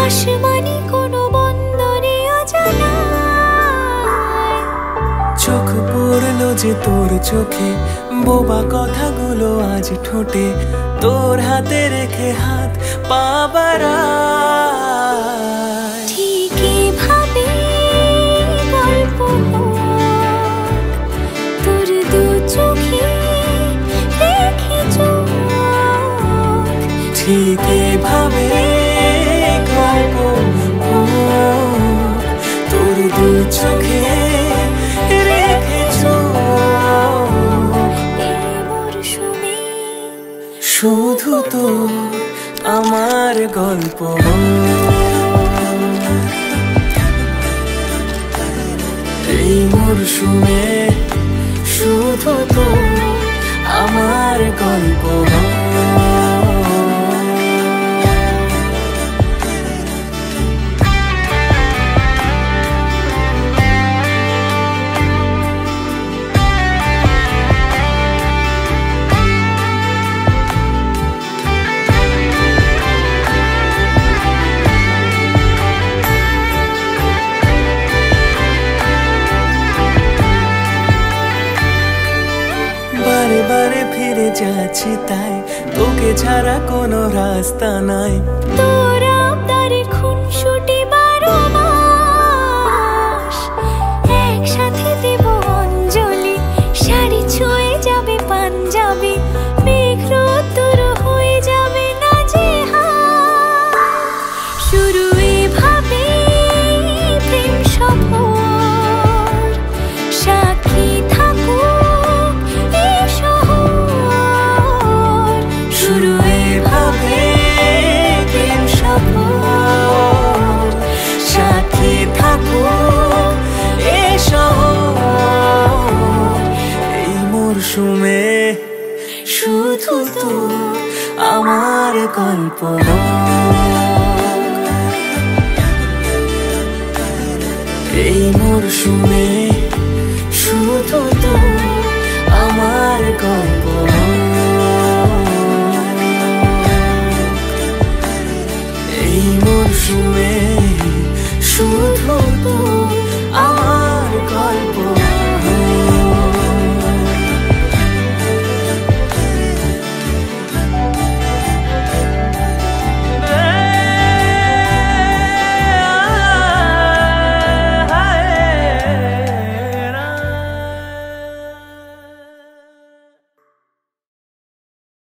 আসমানি কোনো বন্দরে অজানায় চোখ পড়লো যে তোর চোখে, বোবা কথাগুলো আজ ঠোঁটে, তোর হাতে রেখে হাত পা বাড়ায়। ঠিক এভাবে গল্প হোক, তোর দু চোখে রেখে চোখ। ঠিক এভাবে গল্প হোক, তোর দু চোখে রেখে চোখ। এই মরশুমে শুধু তো আমার গল্প এই মরশুমে, শুধু তো আমার গল্প। বারে বারে ফিরে যাচ্ছি তাই, তোকে ছাড়া কোনো রাস্তা নাই। তোর আবদারে খুনসুটি 12 মাস, একসাথে দেব অঞ্জলি, শাড়ি ছুঁয়ে যাবে পাঞ্জাবি, মেঘ রোদ্দুর হয়ে যাবে নাজেহাল। শুরু এভাবে প্রেম সফর, সাক্ষী থাকুক এই শহর। শুরু এভাবে প্রেম সফর, সাথী থাকুক এ শহর। এই মরশুমে শুধু তো আমার গল্প। এই মরশুমে শুধু তো আমার গল্প। এই মরশুমে শুধু তো আমার